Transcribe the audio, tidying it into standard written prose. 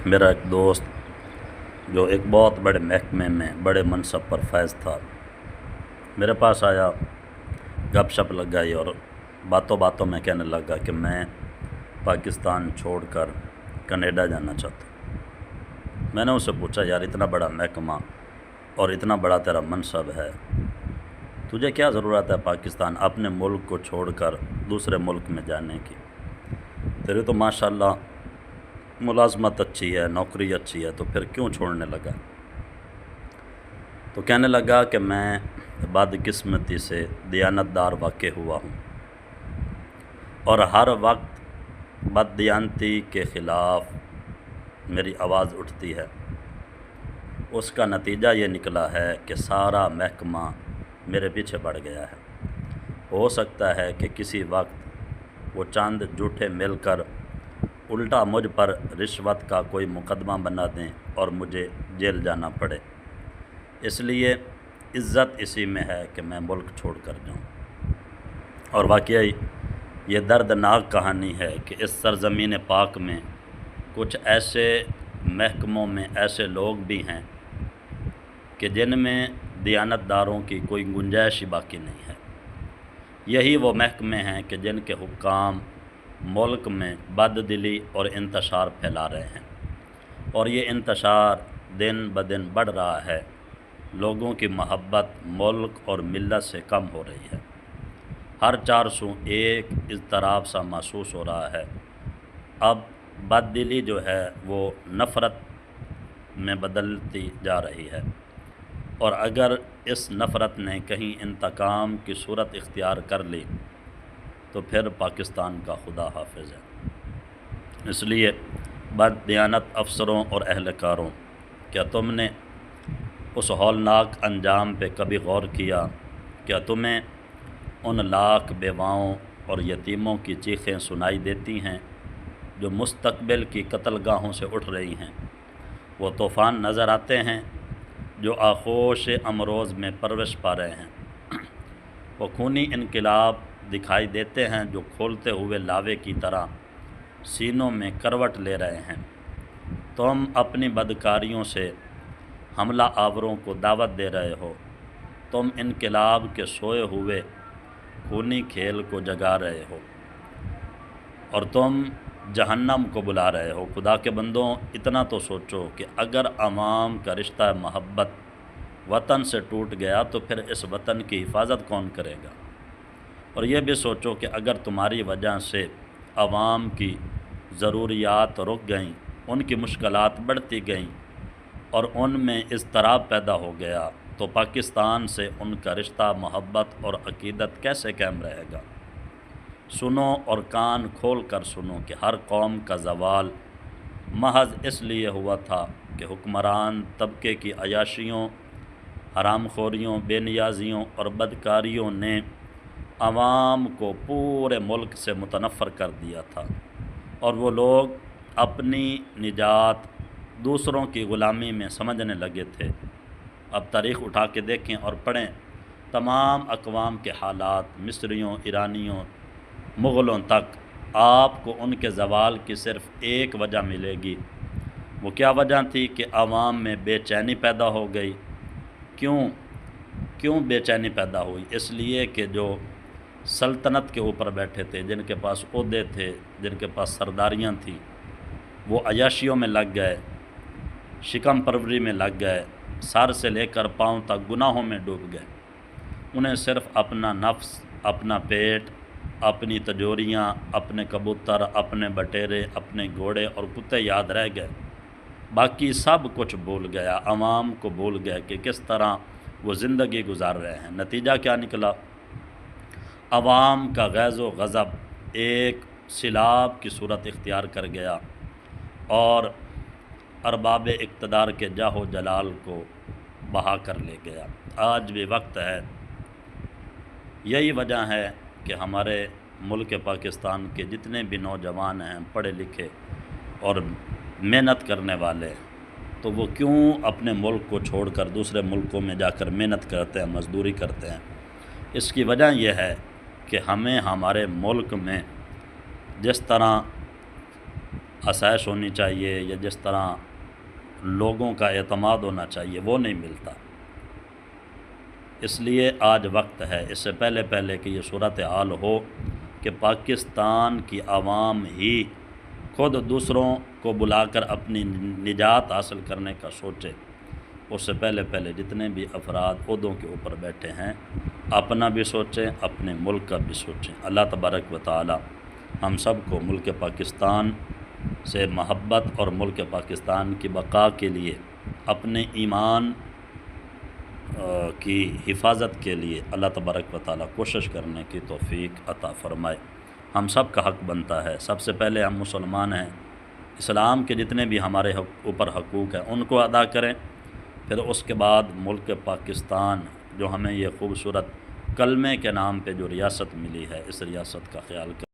میرا ایک دوست جو ایک بہت بڑے محکمے میں بڑے منصب پر فائز تھا، میرے پاس آیا، گپ شپ لگائی اور باتوں باتوں میں کہنے لگا کہ میں پاکستان چھوڑ کر کینیڈا جانا چاہتا ہوں۔ میں نے اسے پوچھا، یار اتنا بڑا محکمہ اور اتنا بڑا تیرا منصب ہے، تجھے کیا ضرورت ہے پاکستان اپنے ملک کو چھوڑ کر دوسرے ملک میں جانے کی؟ تیری تو ماشاءاللہ ملازمت اچھی ہے، نوکری اچھی ہے، تو پھر کیوں چھوڑنے لگا؟ تو کہنے لگا کہ میں بدقسمتی سے دیانتدار واقع ہوا ہوں اور ہر وقت بددیانتی کے خلاف میری آواز اٹھتی ہے۔ اس کا نتیجہ یہ نکلا ہے کہ سارا محکمہ میرے پیچھے پڑ گیا ہے۔ ہو سکتا ہے کہ کسی وقت وہ چاند جھوٹے مل کر الٹا مجھ پر رشوت کا کوئی مقدمہ بنا دیں اور مجھے جیل جانا پڑے۔ اس لیے عزت اسی میں ہے کہ میں ملک چھوڑ کر جاؤں۔ اور واقعی یہ دردناک کہانی ہے کہ اس سرزمین پاک میں کچھ ایسے محکموں میں ایسے لوگ بھی ہیں کہ جن میں دیانتداروں کی کوئی گنجائش ہی باقی نہیں ہے۔ یہی وہ محکمے ہیں کہ جن کے حکام ملک میں بددلی اور انتشار پھیلا رہے ہیں، اور یہ انتشار دن بدن بڑھ رہا ہے۔ لوگوں کی محبت ملک اور ملت سے کم ہو رہی ہے۔ ہر چار سو ایک اضطراب سا محسوس ہو رہا ہے۔ اب بددلی جو ہے وہ نفرت میں بدلتی جا رہی ہے، اور اگر اس نفرت نے کہیں انتقام کی صورت اختیار کر لی تو پھر پاکستان کا خدا حافظ ہے۔ اس لیے بددیانت افسروں اور اہلکاروں، کیا تم نے اس ہولناک انجام پہ کبھی غور کیا؟ کیا تمہیں ان لاکھ بیواؤں اور یتیموں کی چیخیں سنائی دیتی ہیں جو مستقبل کی قتل گاہوں سے اٹھ رہی ہیں؟ وہ طوفان نظر آتے ہیں جو آغوش امروز میں پرورش پا رہے ہیں؟ وہ خونی انقلاب دکھائی دیتے ہیں جو کھولتے ہوئے لاوے کی طرح سینوں میں کروٹ لے رہے ہیں؟ تم اپنی بدکاریوں سے حملہ آوروں کو دعوت دے رہے ہو۔ تم انقلاب کے سوئے ہوئے خونی کھیل کو جگا رہے ہو، اور تم جہنم کو بلا رہے ہو۔ خدا کے بندوں، اتنا تو سوچو کہ اگر عوام کا رشتہ محبت وطن سے ٹوٹ گیا تو پھر اس وطن کی حفاظت کون کرے گا؟ اور یہ بھی سوچو کہ اگر تمہاری وجہ سے عوام کی ضروریات رک گئیں، ان کی مشکلات بڑھتی گئیں اور ان میں اضطراب پیدا ہو گیا تو پاکستان سے ان کا رشتہ محبت اور عقیدت کیسے قائم رہے گا؟ سنو اور کان کھول کر سنو کہ ہر قوم کا زوال محض اس لیے ہوا تھا کہ حکمران طبقے کی عیاشیوں، حرام خوریوں، بے نیازیوں اور بدکاریوں نے عوام کو پورے ملک سے متنفر کر دیا تھا، اور وہ لوگ اپنی نجات دوسروں کی غلامی میں سمجھنے لگے تھے۔ اب تاریخ اٹھا کے دیکھیں اور پڑھیں، تمام اقوام کے حالات، مصریوں، ایرانیوں، مغلوں تک، آپ کو ان کے زوال کی صرف ایک وجہ ملے گی۔ وہ کیا وجہ تھی کہ عوام میں بے چینی پیدا ہو گئی۔ کیوں بے چینی پیدا ہوئی؟ اس لیے کہ جو سلطنت کے اوپر بیٹھے تھے، جن کے پاس عہدے تھے، جن کے پاس سرداریاں تھیں، وہ عیاشیوں میں لگ گئے، شکم پروری میں لگ گئے، سر سے لے کر پاؤں تک گناہوں میں ڈوب گئے۔ انہیں صرف اپنا نفس، اپنا پیٹ، اپنی تجوریاں، اپنے کبوتر، اپنے بٹیرے، اپنے گھوڑے اور کتے یاد رہ گئے۔ باقی سب کچھ بھول گیا، عوام کو بھول گئے کہ کس طرح وہ زندگی گزار رہے ہیں۔ نتیجہ کیا نکلا؟ عوام کا غیظ و غضب ایک سیلاب کی صورت اختیار کر گیا اور ارباب اقتدار کے جاہ و جلال کو بہا کر لے گیا۔ آج بھی وقت ہے، یہی وجہ ہے کہ ہمارے ملک پاکستان کے جتنے بھی نوجوان ہیں، پڑھے لکھے اور محنت کرنے والے، تو وہ کیوں اپنے ملک کو چھوڑ کر دوسرے ملکوں میں جا کر محنت کرتے ہیں، مزدوری کرتے ہیں؟ اس کی وجہ یہ ہے کہ ہمیں ہمارے ملک میں جس طرح آسائش ہونی چاہیے یا جس طرح لوگوں کا اعتماد ہونا چاہیے وہ نہیں ملتا۔ اس لیے آج وقت ہے، اس سے پہلے کہ یہ صورتحال ہو کہ پاکستان کی عوام ہی خود دوسروں کو بلا کر اپنی نجات حاصل کرنے کا سوچے، اس سے پہلے جتنے بھی افراد عہدوں کے اوپر بیٹھے ہیں اپنا بھی سوچیں، اپنے ملک کا بھی سوچیں۔ اللہ تبارک و تعالی ہم سب کو ملک پاکستان سے محبت اور ملک پاکستان کی بقا کے لیے اپنے ایمان کی حفاظت کے لیے اللہ تبارک و تعالی کوشش کرنے کی توفیق عطا فرمائے۔ ہم سب کا حق بنتا ہے، سب سے پہلے ہم مسلمان ہیں، اسلام کے جتنے بھی ہمارے اوپر حقوق ہیں ان کو ادا کریں، پھر اس کے بعد ملک پاکستان جو ہمیں یہ خوبصورت کلمے کے نام پہ جو ریاست ملی ہے اس ریاست کا خیال کریں۔